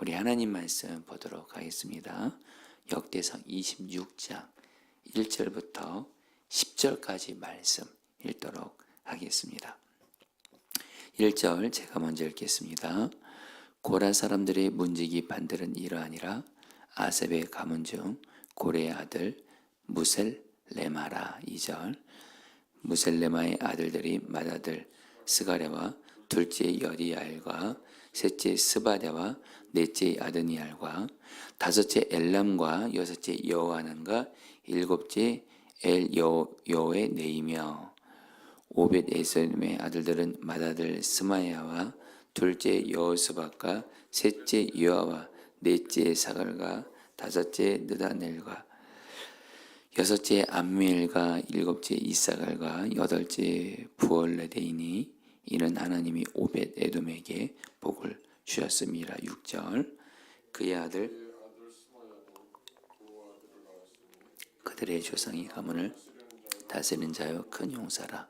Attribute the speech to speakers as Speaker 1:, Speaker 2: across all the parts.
Speaker 1: 우리 하나님 말씀 보도록 하겠습니다. 역대상 26장 1절부터 10절까지 말씀 읽도록 하겠습니다. 1절 제가 먼저 읽겠습니다. 고라 사람들의 문지기 반들은 이러하니라. 아셉의 가문 중 고레의 아들 무셀레마라. 2절 무셀레마의 아들들이 맏아들 스가랴와 둘째 여리야엘과 셋째 스바랴와 넷째 아드니엘과 다섯째 엘람과 여섯째 여호하난과 일곱째 엘여호의 네이며 오벳 에돔의 아들들은 맏아들 스마야와 둘째 여호스박과 셋째 요아와 넷째 사갈과 다섯째 느다넬과 여섯째 암미엘과 일곱째 이사갈과 여덟째 부올레데이니 이는 하나님이 오벳 에돔에게 복을 주셨습니다. 6절 그의 아들 그들의 조상이 가문을 다스리는 자요 큰 용사라.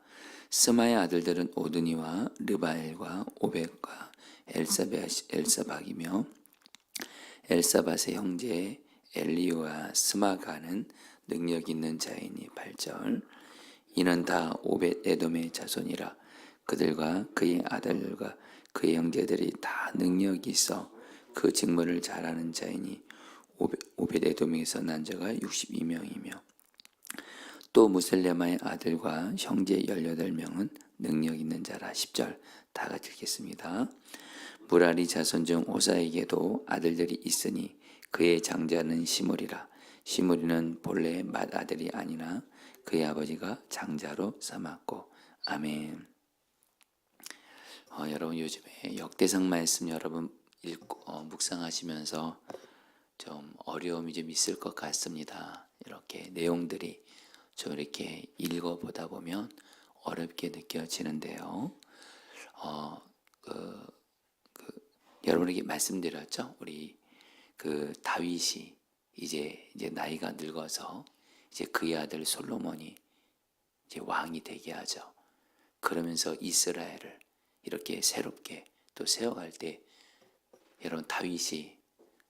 Speaker 1: 스마의 아들들은 오드니와 르바엘과 오벳과 엘사박이며 엘사밧의 형제 엘리오와 스마가는 능력 있는 자이니. 8절 이는 다 오벳 에돔의 자손이라. 그들과 그의 아들들과 그의 형제들이 다 능력이 있어 그 직무를 잘하는 자이니 오벳 에돔에서 난 자가 62명이며 또 무셀레마의 아들과 형제 18명은 능력 있는 자라. 10절 다 같이 읽겠습니다. 무라리 자손 중 오사에게도 아들들이 있으니 그의 장자는 시므리라. 시므리는 본래 맏아들이 아니나 그의 아버지가 장자로 삼았고. 아멘. 여러분 요즘에 역대상 말씀 여러분 읽고 묵상하시면서 좀 어려움이 좀 있을 것 같습니다. 이렇게 내용들이 좀 이렇게 읽어보다 보면 어렵게 느껴지는데요. 여러분에게 말씀드렸죠. 우리 그 다윗이 이제 나이가 늙어서 이제 그의 아들 솔로몬이 이제 왕이 되게 하죠. 그러면서 이스라엘을 이렇게 새롭게 또 세워갈 때 여러분 다윗이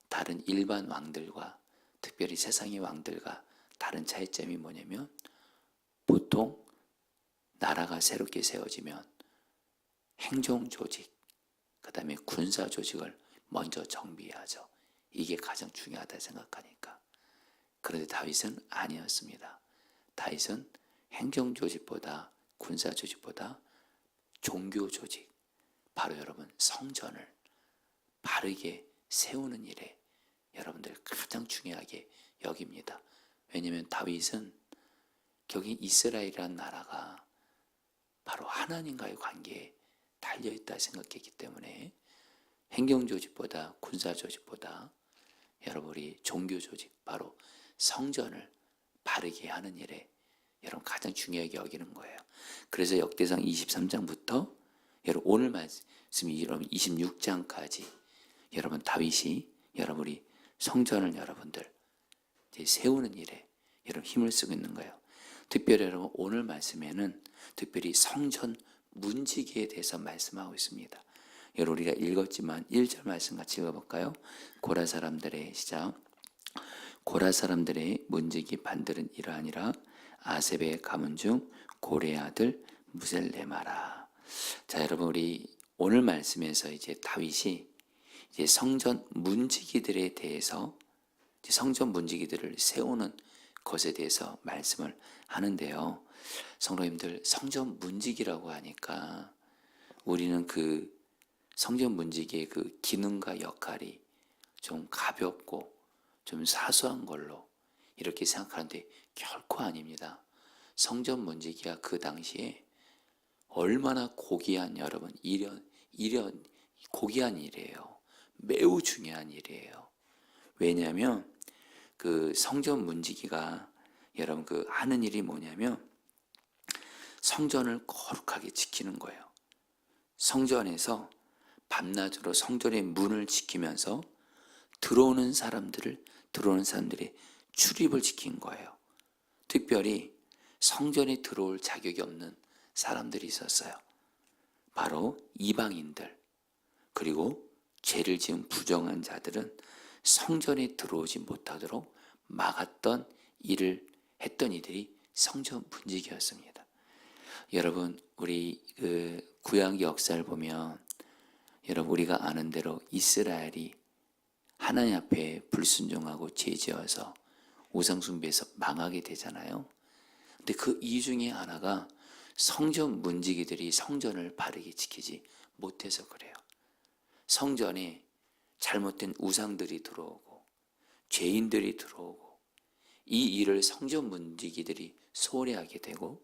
Speaker 1: 다른 일반 왕들과 특별히 세상의 왕들과 다른 차이점이 뭐냐면 보통 나라가 새롭게 세워지면 행정 조직, 그 다음에 군사 조직을 먼저 정비하죠. 이게 가장 중요하다 생각하니까. 그런데 다윗은 아니었습니다. 다윗은 행정 조직보다 군사 조직보다 종교 조직, 바로 여러분 성전을 바르게 세우는 일에 여러분들 가장 중요하게 여깁니다. 왜냐하면 다윗은 여기 이스라엘이라는 나라가 바로 하나님과의 관계에 달려있다 생각했기 때문에 행정조직보다 군사조직보다 여러분 우리 종교조직 바로 성전을 바르게 하는 일에 여러분 가장 중요하게 여기는 거예요. 그래서 역대상 23장부터 여러분 오늘 말씀이 여러분 26장까지 여러분 다윗이 여러분 우리 성전을 여러분들 이제 세우는 일에 여러분 힘을 쓰고 있는 거예요. 특별히 여러분 오늘 말씀에는 특별히 성전 문지기에 대해서 말씀하고 있습니다. 여러분 우리가 읽었지만 1절 말씀 같이 읽어볼까요? 고라 사람들의 시작. 고라 사람들의 문지기 반들은 이러하니라. 아셉의 가문 중 고레의 아들 무셀레마라. 자 여러분 우리 오늘 말씀에서 이제 다윗이 이제 성전 문지기들에 대해서 이제 성전 문지기들을 세우는 것에 대해서 말씀을 하는데요. 성도님들 성전 문지기라고 하니까 우리는 그 성전 문지기의 그 기능과 역할이 좀 가볍고 좀 사소한 걸로 이렇게 생각하는데 결코 아닙니다. 성전 문지기가 그 당시에 얼마나 고귀한 여러분 고귀한 일이에요. 매우 중요한 일이에요. 왜냐하면 그 성전 문지기가 여러분 그 하는 일이 뭐냐면 성전을 거룩하게 지키는 거예요. 성전에서 밤낮으로 성전의 문을 지키면서 들어오는 사람들의 출입을 지킨 거예요. 특별히 성전에 들어올 자격이 없는 사람들이 있었어요. 바로 이방인들, 그리고 죄를 지은 부정한 자들은 성전에 들어오지 못하도록 막았던 일을 했던 이들이 성전 문지기였습니다. 여러분, 우리 구약 역사를 보면 여러분 우리가 아는 대로 이스라엘이 하나님 앞에 불순종하고 죄지어서 우상숭배에서 망하게 되잖아요. 근데 그 이유 중에 하나가 성전 문지기들이 성전을 바르게 지키지 못해서 그래요. 성전에 잘못된 우상들이 들어오고 죄인들이 들어오고 이 일을 성전 문지기들이 소홀히 하게 되고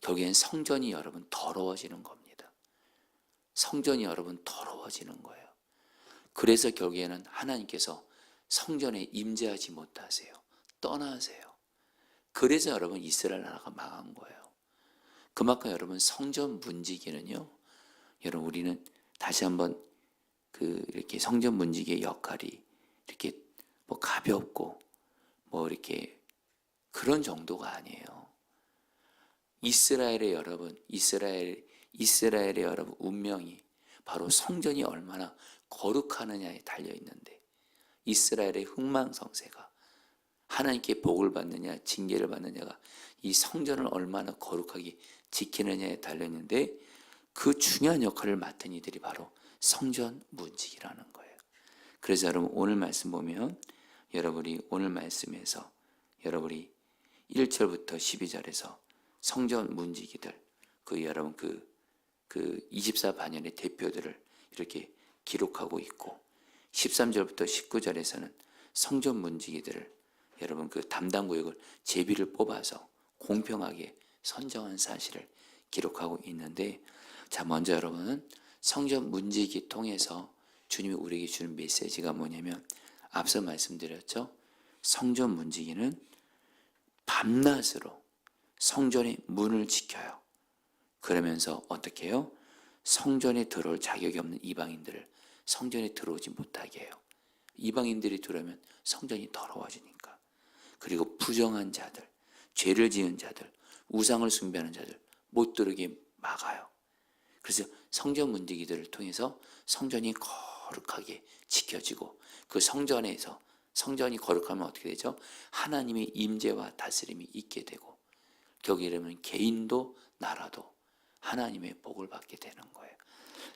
Speaker 1: 결국엔 성전이 여러분 더러워지는 겁니다. 성전이 여러분 더러워지는 거예요. 그래서 결국에는 하나님께서 성전에 임재하지 못하세요. 떠나세요. 그래서 여러분 이스라엘 나라가 망한 거예요. 그만큼 여러분 성전 문지기는요, 여러분 우리는 다시 한번 이렇게 성전 문지기의 역할이 이렇게 뭐 가볍고 뭐 이렇게 그런 정도가 아니에요. 이스라엘의 여러분 운명이 바로 성전이 얼마나 거룩하느냐에 달려 있는데, 이스라엘의 흥망성쇠가 하나님께 복을 받느냐 징계를 받느냐가 이 성전을 얼마나 거룩하게 지키느냐에 달려 있는데, 그 중요한 역할을 맡은 이들이 바로 성전 문지기라는 거예요. 그래서 여러분 오늘 말씀 보면 여러분이 오늘 말씀에서 여러분이 1절부터 12절에서 성전 문지기들 여러분 그 24반열의 대표들을 이렇게 기록하고 있고, 13절부터 19절에서는 성전 문지기들을 여러분 담당 구역을 제비를 뽑아서 공평하게 선정한 사실을 기록하고 있는데, 자 먼저 여러분은 성전 문지기 통해서 주님이 우리에게 주는 메시지가 뭐냐면, 앞서 말씀드렸죠. 성전 문지기는 밤낮으로 성전의 문을 지켜요. 그러면서 어떻게 해요? 성전에 들어올 자격이 없는 이방인들을 성전에 들어오지 못하게 해요. 이방인들이 들어오면 성전이 더러워지니까. 그리고 부정한 자들, 죄를 지은 자들, 우상을 숭배하는 자들 못 들어오게 막아요. 그래서 성전 문지기들을 통해서 성전이 거룩하게 지켜지고, 그 성전에서 성전이 거룩하면 어떻게 되죠? 하나님의 임재와 다스림이 있게 되고, 거기에 이르면 개인도 나라도 하나님의 복을 받게 되는 거예요.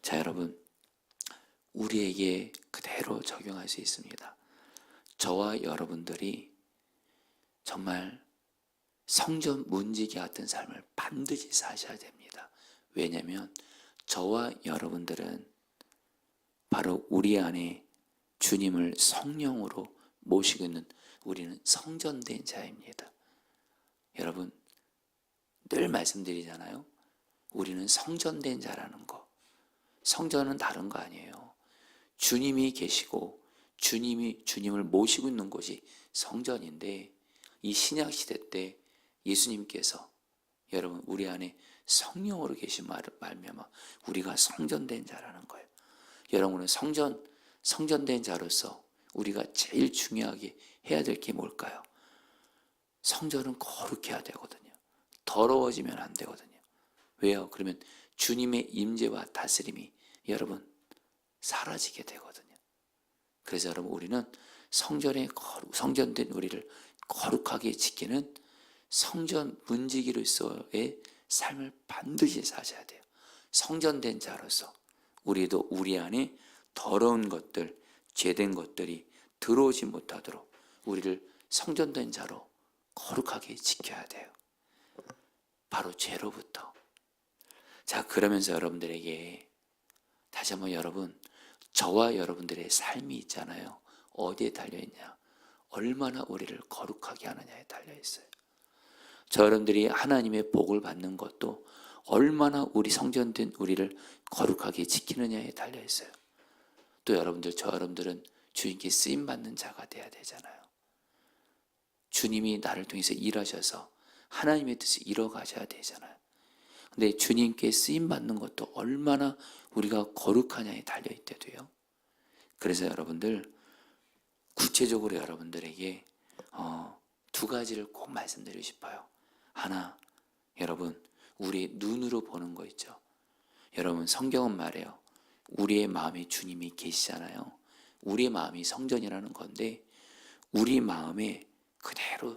Speaker 1: 자 여러분, 우리에게 그대로 적용할 수 있습니다. 저와 여러분들이 정말 성전 문지기 같은 삶을 반드시 사셔야 됩니다. 왜냐하면 저와 여러분들은 바로 우리 안에 주님을 성령으로 모시고 있는, 우리는 성전된 자입니다. 여러분 늘 말씀드리잖아요. 우리는 성전된 자라는 거. 성전은 다른 거 아니에요. 주님이 계시고 주님을 모시고 있는 곳이 성전인데, 이 신약 시대 때 예수님께서 여러분 우리 안에 성령으로 계신 말미암아 우리가 성전된 자라는 거예요. 여러분은 성전된 자로서 우리가 제일 중요하게 해야 될 게 뭘까요? 성전은 거룩해야 되거든요. 더러워지면 안 되거든요. 왜요? 그러면 주님의 임재와 다스림이 여러분 사라지게 되거든요. 그래서 여러분 우리는 성전된 우리를 거룩하게 지키는 성전 문지기로서의 삶을 반드시 사셔야 돼요. 성전된 자로서 우리도 우리 안에 더러운 것들, 죄된 것들이 들어오지 못하도록 우리를 성전된 자로 거룩하게 지켜야 돼요. 바로 죄로부터. 자 그러면서 여러분들에게 다시 한번, 여러분 저와 여러분들의 삶이 있잖아요. 어디에 달려있냐? 얼마나 우리를 거룩하게 하느냐에 달려있어요. 저 여러분들이 하나님의 복을 받는 것도 얼마나 우리 성전된 우리를 거룩하게 지키느냐에 달려있어요. 또 저 여러분들은 주님께 쓰임받는 자가 돼야 되잖아요. 주님이 나를 통해서 일하셔서 하나님의 뜻을 이뤄가셔야 되잖아요. 근데 주님께 쓰임받는 것도 얼마나 우리가 거룩하냐에 달려있대도요. 그래서 여러분들 구체적으로 여러분들에게 두 가지를 꼭 말씀드리고 싶어요. 하나, 여러분 우리 눈으로 보는 거 있죠. 여러분 성경은 말해요. 우리의 마음에 주님이 계시잖아요. 우리의 마음이 성전이라는 건데 우리 마음에 그대로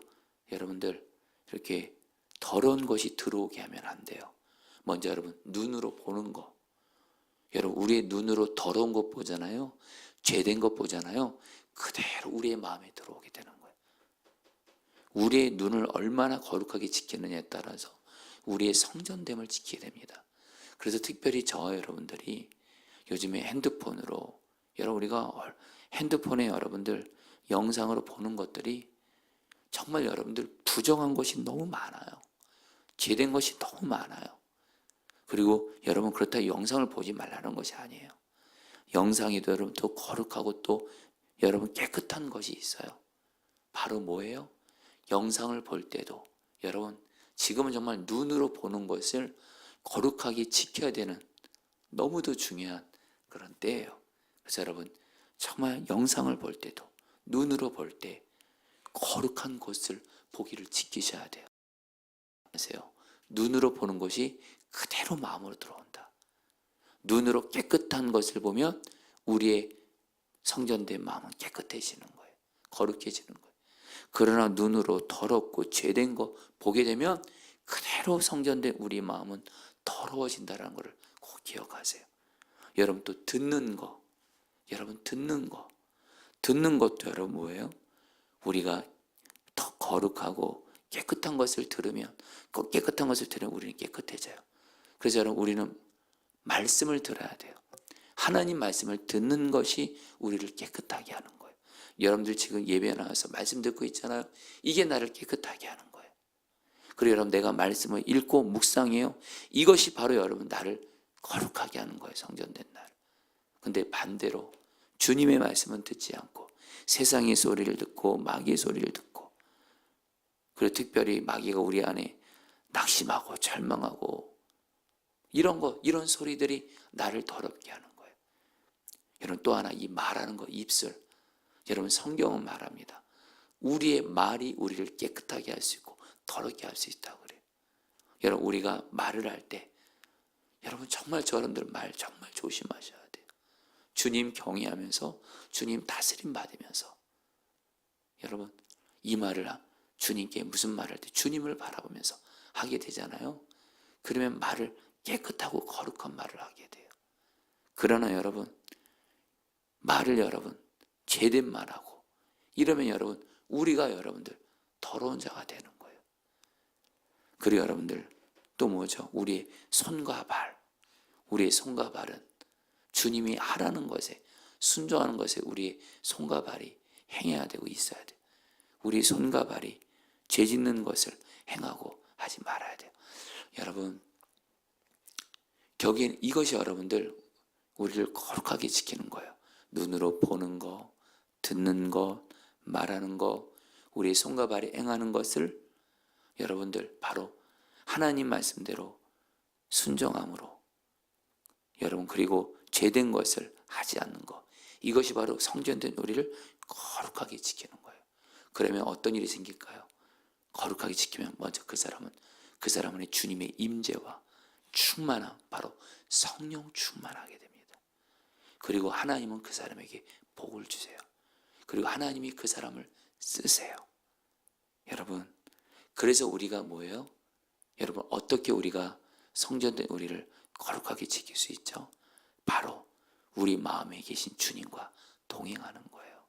Speaker 1: 여러분들 이렇게 더러운 것이 들어오게 하면 안 돼요. 먼저 여러분 눈으로 보는 거. 여러분 우리의 눈으로 더러운 것 보잖아요. 죄된 것 보잖아요. 그대로 우리의 마음에 들어오게 되는 거예요. 우리의 눈을 얼마나 거룩하게 지키느냐에 따라서 우리의 성전됨을 지키게 됩니다. 그래서 특별히 저와 여러분들이 요즘에 핸드폰으로 여러분 우리가 핸드폰에 여러분들 영상으로 보는 것들이 정말 여러분들 부정한 것이 너무 많아요. 죄된 것이 너무 많아요. 그리고 여러분 그렇다고 영상을 보지 말라는 것이 아니에요. 영상에도 여러분 또 거룩하고 또 여러분 깨끗한 것이 있어요. 바로 뭐예요? 영상을 볼 때도 여러분 지금은 정말 눈으로 보는 것을 거룩하게 지켜야 되는 너무도 중요한 그런 때예요. 그래서 여러분 정말 영상을 볼 때도 눈으로 볼 때 거룩한 것을 보기를 지키셔야 돼요. 아세요? 눈으로 보는 것이 그대로 마음으로 들어온다. 눈으로 깨끗한 것을 보면 우리의 성전된 마음은 깨끗해지는 거예요. 거룩해지는 거예요. 그러나 눈으로 더럽고 죄된 거 보게 되면 그대로 성전된 우리 마음은 더러워진다는 것을 꼭 기억하세요. 여러분 또 듣는 거, 여러분 듣는 것도 여러분 뭐예요? 우리가 더 거룩하고 깨끗한 것을 들으면 그 깨끗한 것을 들으면 우리는 깨끗해져요. 그래서 여러분 우리는 말씀을 들어야 돼요. 하나님 말씀을 듣는 것이 우리를 깨끗하게 하는 거예요. 여러분들 지금 예배 나와서 말씀 듣고 있잖아요. 이게 나를 깨끗하게 하는 거예요. 그리고 여러분 내가 말씀을 읽고 묵상해요. 이것이 바로 여러분 나를 거룩하게 하는 거예요. 성전된 날. 근데 반대로 주님의 말씀은 듣지 않고 세상의 소리를 듣고 마귀의 소리를 듣고 그리고 특별히 마귀가 우리 안에 낙심하고 절망하고 이런 소리들이 나를 더럽게 하는 거예요. 여러분 또 하나 이 말하는 거 입술. 여러분 성경은 말합니다. 우리의 말이 우리를 깨끗하게 할 수 있고 더럽게 할 수 있다고 그래요. 여러분 우리가 말을 할 때 여러분 정말 저런들 말 정말 조심하셔야 돼요. 주님 경외하면서 주님 다스림 받으면서 여러분 이 말을 주님께 무슨 말을 할 때 주님을 바라보면서 하게 되잖아요. 그러면 말을 깨끗하고 거룩한 말을 하게 돼요. 그러나 여러분 말을 여러분 죄된 말하고 이러면 여러분 우리가 여러분들 더러운 자가 되는 거예요. 그리고 여러분들 또 뭐죠? 우리의 손과 발, 우리의 손과 발은 주님이 하라는 것에 순종하는 것에 우리의 손과 발이 행해야 되고 있어야 돼요. 우리 손과 발이 죄 짓는 것을 행하고 하지 말아야 돼요. 여러분 결국엔 이것이 여러분들 우리를 거룩하게 지키는 거예요. 눈으로 보는 거, 듣는 것, 말하는 것, 우리의 손과 발이 행하는 것을 여러분들 바로 하나님 말씀대로 순종함으로 여러분 그리고 죄된 것을 하지 않는 것 이것이 바로 성전된 우리를 거룩하게 지키는 거예요. 그러면 어떤 일이 생길까요? 거룩하게 지키면 먼저 그 사람은 주님의 임재와 충만함 바로 성령 충만하게 됩니다. 그리고 하나님은 그 사람에게 복을 주세요. 그리고 하나님이 그 사람을 쓰세요. 여러분 그래서 우리가 뭐예요? 여러분 어떻게 우리가 성전된 우리를 거룩하게 지킬 수 있죠? 바로 우리 마음에 계신 주님과 동행하는 거예요.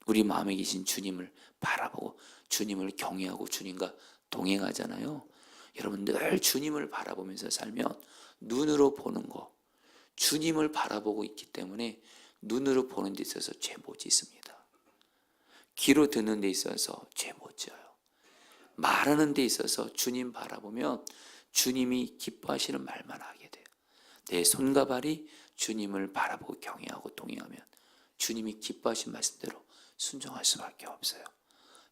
Speaker 1: 우리 마음에 계신 주님을 바라보고 주님을 경외하고 주님과 동행하잖아요. 여러분 늘 주님을 바라보면서 살면 눈으로 보는 거 주님을 바라보고 있기 때문에 눈으로 보는 데 있어서 죄 못 짓습니다. 귀로 듣는 데 있어서 죄 못 지어요. 말하는 데 있어서 주님 바라보면 주님이 기뻐하시는 말만 하게 돼요. 내 손과 발이 주님을 바라보고 경외하고 동행하면 주님이 기뻐하신 말씀대로 순종할 수밖에 없어요.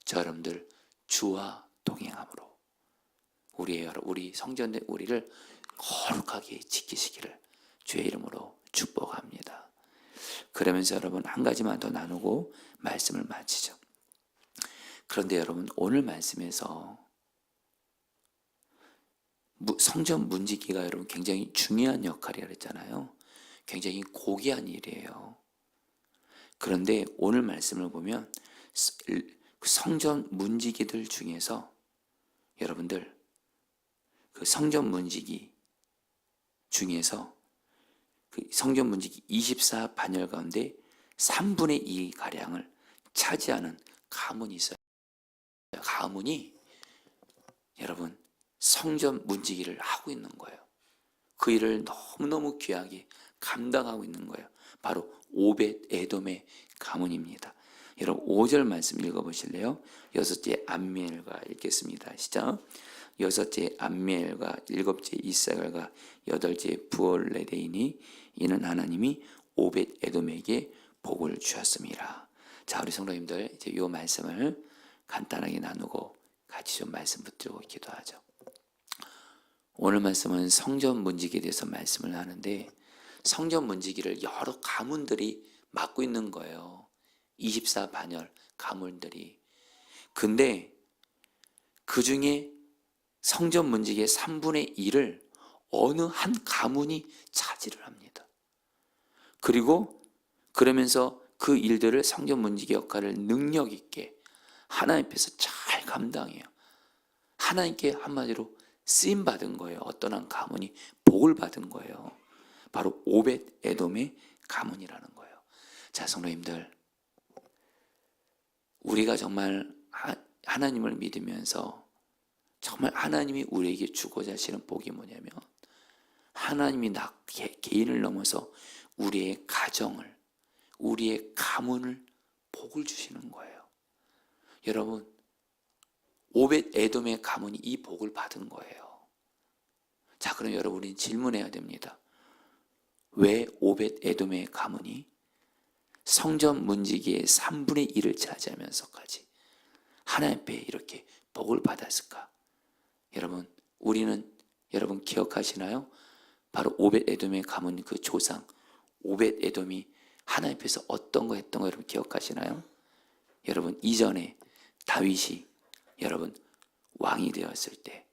Speaker 1: 저 여러분들 주와 동행함으로 우리 성전된 우리를 거룩하게 지키시기를 주의 이름으로 축복합니다. 그러면서 여러분 한 가지만 더 나누고 말씀을 마치죠. 그런데 여러분 오늘 말씀에서 성전 문지기가 여러분 굉장히 중요한 역할이라 했잖아요. 굉장히 고귀한 일이에요. 그런데 오늘 말씀을 보면 성전 문지기들 중에서 여러분들 그 성전 문지기 중에서 그 성전 문지기 24반열 가운데 3분의 2 가량을 차지하는 가문이 있어요. 가문이 여러분 성전 문지기를 하고 있는 거예요. 그 일을 너무너무 귀하게 감당하고 있는 거예요. 바로 오벳 에돔의 가문입니다. 여러분 5절 말씀 읽어보실래요? 여섯째 암미엘과 읽겠습니다. 시작. 여섯째 암미엘과 일곱째 이사갈과 여덟째 부올레데이니 이는 하나님이 오벳 에돔에게 복을 주었습니다. 자, 우리 성도님들 이제 이 말씀을 간단하게 나누고 같이 좀 말씀 붙들고 기도하죠. 오늘 말씀은 성전 문지기에 대해서 말씀을 하는데 성전 문지기를 여러 가문들이 맡고 있는 거예요. 24반열 가문들이. 근데 그 중에 성전 문지기의 3분의 1을 어느 한 가문이 차지를 합니다. 그리고 그러면서 그 일들을 성전 문지기 역할을 능력 있게 하나님 앞에서 잘 감당해요. 하나님께 한마디로 쓰임 받은 거예요. 어떤 한 가문이 복을 받은 거예요. 바로 오벳 에돔의 가문이라는 거예요. 자, 성도님들, 우리가 정말 하나님을 믿으면서 정말 하나님이 우리에게 주고자 하시는 복이 뭐냐면 하나님이 개인을 넘어서 우리의 가정을, 우리의 가문을 복을 주시는 거예요. 여러분, 오벳 에돔의 가문이 이 복을 받은 거예요. 자, 그럼 여러분이 질문해야 됩니다. 왜 오벳 에돔의 가문이 성전 문지기의 3분의 1을 차지하면서까지 하나님 앞에 이렇게 복을 받았을까? 여러분 기억하시나요? 바로 오벳 에돔의 가문 그 조상 오벳 에돔이 하나님 앞에서 어떤 거 했던 거 여러분 기억하시나요? 여러분 이전에 다윗이 여러분 왕이 되었을 때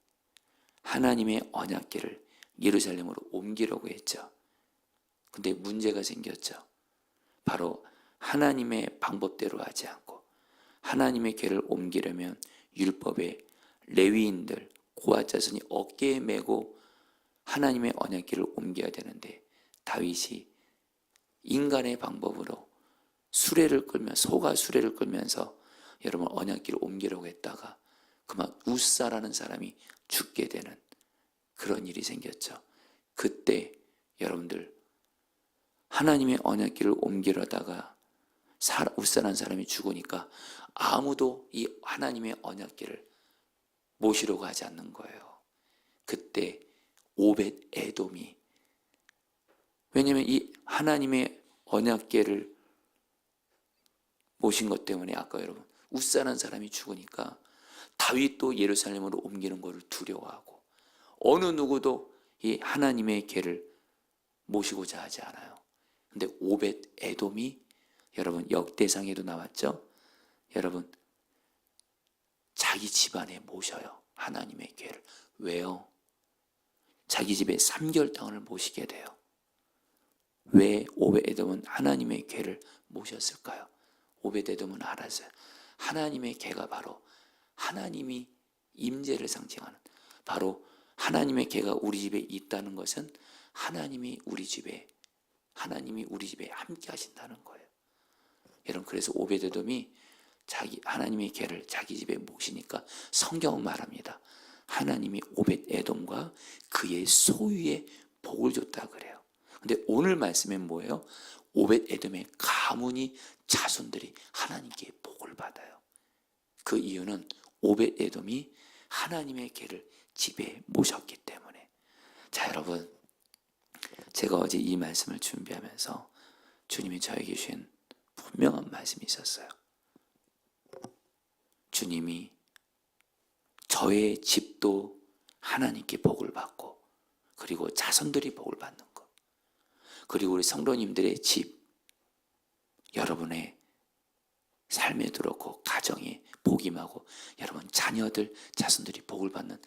Speaker 1: 하나님의 언약궤를 예루살렘으로 옮기려고 했죠. 근데 문제가 생겼죠. 바로 하나님의 방법대로 하지 않고 하나님의 궤를 옮기려면 율법에 레위인들 고아 자손이 어깨에 메고 하나님의 언약궤를 옮겨야 되는데 다윗이 인간의 방법으로 소가 수레를 끌면서 여러분 언약궤를 옮기려고 했다가 그만 우사라는 사람이 죽게 되는 그런 일이 생겼죠. 그때 여러분들 하나님의 언약궤를 옮기려다가 우사라는 사람이 죽으니까 아무도 이 하나님의 언약궤를 모시려고 하지 않는 거예요. 그때 오벳 에돔이, 왜냐하면 이 하나님의 언약궤를 모신 것 때문에 아까 여러분 우사라는 사람이 죽으니까 다윗도 예루살렘으로 옮기는 것을 두려워하고 어느 누구도 이 하나님의 궤를 모시고자 하지 않아요. 근데 오벳 에돔이 여러분 역대상에도 나왔죠. 여러분 자기 집안에 모셔요. 하나님의 궤를. 왜요? 자기 집에 3개월 땅을 모시게 돼요. 왜 오벳 에돔은 하나님의 궤를 모셨을까요? 오벳 에돔은 알았어요. 하나님의 궤가 바로 하나님이 임재를 상징하는, 바로 하나님의 궤가 우리 집에 있다는 것은 하나님이 우리 집에 함께 하신다는 거예요. 여러분 그래서 오벳 에돔이 하나님의 궤를 자기 집에 모시니까 성경은 말합니다. 하나님이 오벳 에돔과 그의 소유에 복을 줬다 그래요. 근데 오늘 말씀엔 뭐예요? 오벳 에돔의 가문이 자손들이 하나님께 복을 받아요. 그 이유는 오벳 에돔이 하나님의 궤를 집에 모셨기 때문에. 자, 여러분, 제가 어제 이 말씀을 준비하면서 주님이 저에게 주신 분명한 말씀이 있었어요. 주님이 저의 집도 하나님께 복을 받고 그리고 자손들이 복을 받는 것, 그리고 우리 성도님들의 집, 여러분의 삶에 들었고 가정에 복임하고 여러분 자녀들, 자손들이 복을 받는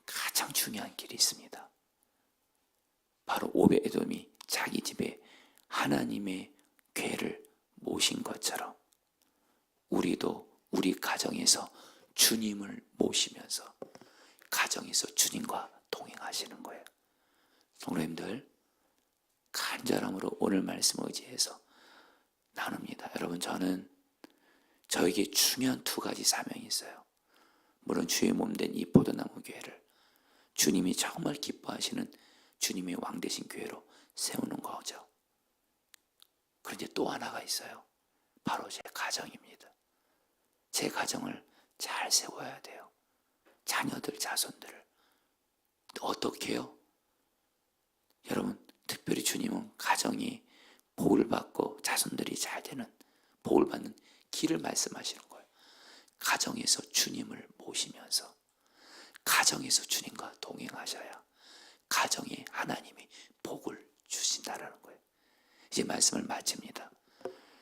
Speaker 1: 가장 중요한 길이 있습니다. 바로 오벳 에돔이 자기 집에 하나님의 궤를 모신 것처럼 우리도 우리 가정에서 주님을 모시면서 가정에서 주님과 동행하시는 거예요. 성도님들, 간절함으로 오늘 말씀 의지해서 나눕니다. 여러분, 저에게 중요한 두 가지 사명이 있어요. 물론 주의 몸된 이 포도나무 교회를 주님이 정말 기뻐하시는 주님의 왕되신 교회로 세우는 거죠. 그런데 또 하나가 있어요. 바로 제 가정입니다. 제 가정을 잘 세워야 돼요. 자녀들, 자손들을. 어떻게 해요? 여러분, 특별히 주님은 가정이 복을 받고 자손들이 잘 되는, 복을 받는 길을 말씀하시는 거예요. 가정에서 주님을 모시면서 가정에서 주님과 동행하셔야 가정에 하나님이 복을 주신다라는 거예요. 이제 말씀을 마칩니다.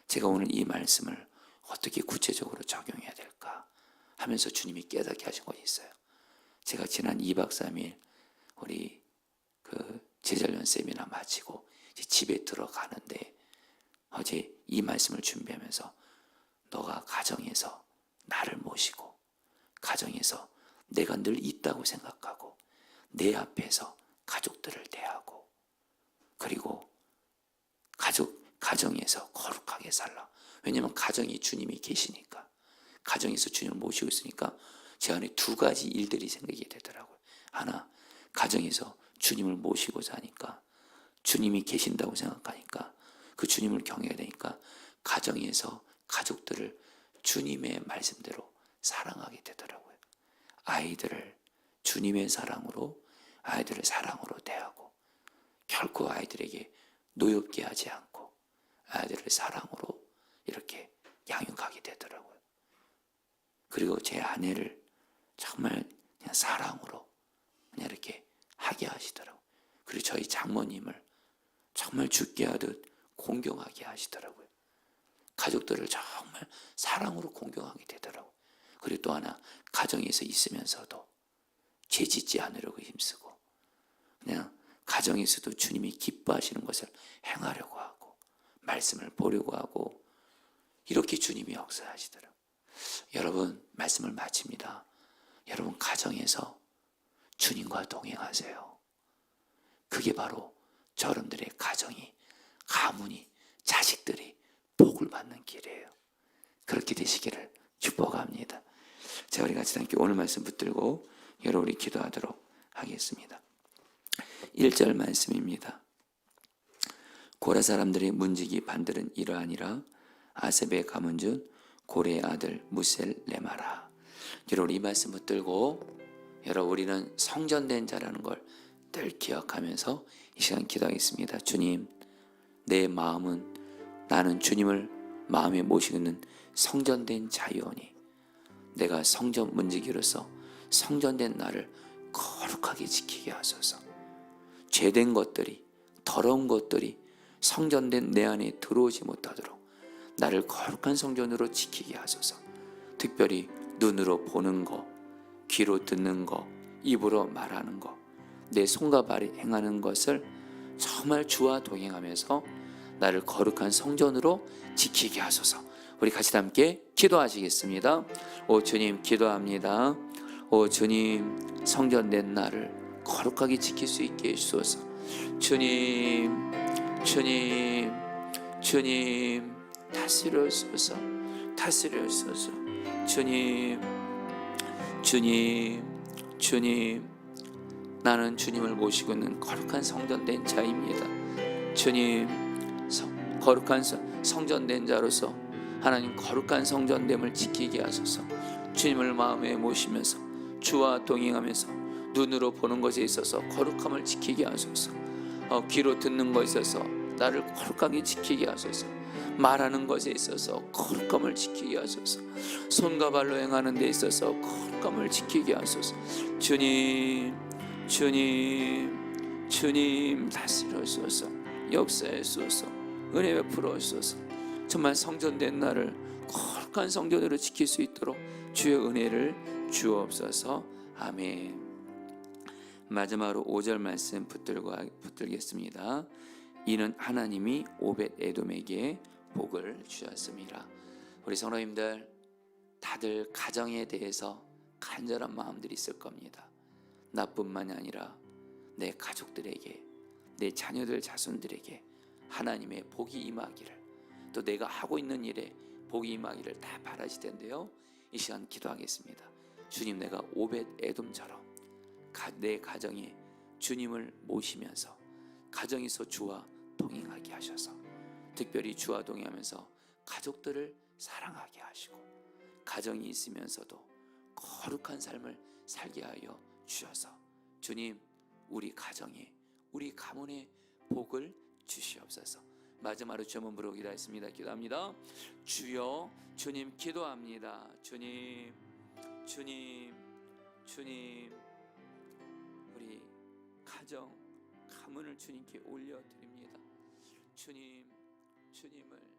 Speaker 1: 제가 오늘 이 말씀을 어떻게 구체적으로 적용해야 될까 하면서 주님이 깨닫게 하신 것이 있어요. 제가 지난 2박 3일 우리 제자련 세미나 마치고 이제 집에 들어가는데 어제 이 말씀을 준비하면서 너가 가정에서 나를 모시고 가정에서 내가 늘 있다고 생각하고 내 앞에서 가족들을 대하고 그리고 가정에서 거룩하게 살라. 왜냐하면 가정이 주님이 계시니까, 가정에서 주님을 모시고 있으니까 제 안에 두 가지 일들이 생기게 되더라고요. 하나, 가정에서 주님을 모시고 사니까 주님이 계신다고 생각하니까 그 주님을 경외해야 되니까 가정에서 가족들을 주님의 말씀대로 사랑하게 되더라고요. 아이들을 주님의 사랑으로, 아이들을 사랑으로 대하고 결코 아이들에게 노엽게 하지 않고 아이들을 사랑으로 이렇게 양육하게 되더라고요. 그리고 제 아내를 정말 그냥 사랑으로 그냥 이렇게 하게 하시더라고요. 그리고 저희 장모님을 정말 죽게 하듯 공경하게 하시더라고요. 가족들을 정말 사랑으로 공경하게 되더라고요. 그리고 또 하나, 가정에서 있으면서도 죄 짓지 않으려고 힘쓰고 그냥 가정에서도 주님이 기뻐하시는 것을 행하려고 하고 말씀을 보려고 하고 이렇게 주님이 역사하시더라고요. 여러분, 말씀을 마칩니다. 여러분, 가정에서 주님과 동행하세요. 그게 바로 여러분들의 가정이, 가문이, 자식들이 복을 받는 길이에요. 그렇게 되시기를 축복합니다. 자, 우리 같이 함께 오늘 말씀 붙들고 여러분 우리 기도하도록 하겠습니다. 1절 말씀입니다. 고라 사람들의 문지기 반들은 이러하니라. 아셉의 가문 중 고레의 아들 무셀레마라. 여러분 이 말씀 붙들고 여러분 우리는 성전된 자라는 걸 늘 기억하면서 이 시간 기도하겠습니다. 주님, 내 마음은 나는 주님을 마음에 모시고 있는 성전된 자유오니 내가 성전 문지기로서 성전된 나를 거룩하게 지키게 하소서. 죄된 것들이, 더러운 것들이 성전된 내 안에 들어오지 못하도록 나를 거룩한 성전으로 지키게 하소서. 특별히 눈으로 보는 거, 귀로 듣는 거, 입으로 말하는 거, 내 손과 발이 행하는 것을 정말 주와 동행하면서 나를 거룩한 성전으로 지키게 하소서. 우리 같이 함께 기도하시겠습니다. 오 주님, 기도합니다. 오 주님, 성전된 나를 거룩하게 지킬 수 있게 해주소서. 주님, 주님, 주님, 다스려주소서. 다스려주소서. 주님, 주님, 주님, 나는 주님을 모시고 있는 거룩한 성전된 자입니다. 주님, 거룩한 성전된 자로서 하나님 거룩한 성전됨을 지키게 하소서. 주님을 마음에 모시면서 주와 동행하면서 눈으로 보는 것에 있어서 거룩함을 지키게 하소서. 귀로 듣는 것에 있어서 나를 거룩하게 지키게 하소서. 말하는 것에 있어서 거룩함을 지키게 하소서. 손과 발로 행하는 데 있어서 거룩함을 지키게 하소서. 주님, 주님, 주님 다스려주소서. 역사하소서. 은혜 베풀어 주소서. 정말 성전된 나를 거룩한 성전으로 지킬 수 있도록 주의 은혜를 주옵소서. 아멘. 마지막으로 5절 말씀 붙들겠습니다. 이는 하나님이 오벳 에돔에게 복을 주셨습니다. 우리 성도님들, 다들 가정에 대해서 간절한 마음들이 있을 겁니다. 나뿐만이 아니라 내 가족들에게, 내 자녀들 자손들에게 하나님의 복이 임하기를, 또 내가 하고 있는 일에 복이 임하기를 다 바라실 텐데요, 이 시간 기도하겠습니다. 주님, 내가 오벳 에돔처럼 내 가정에 주님을 모시면서 가정에서 주와 동행하게 하셔서, 특별히 주와 동행하면서 가족들을 사랑하게 하시고, 가정이 있으면서도 거룩한 삶을 살게 하여 주셔서 주님, 우리 가정에, 우리 가문에 복을 주시옵소서. 마지막으로 주 한번 부르기도 했습니다. 기도합니다. 주여, 주님 기도합니다. 주님, 주님, 주님, 우리 가정, 가문을 주님께 올려드립니다. 주님, 주님을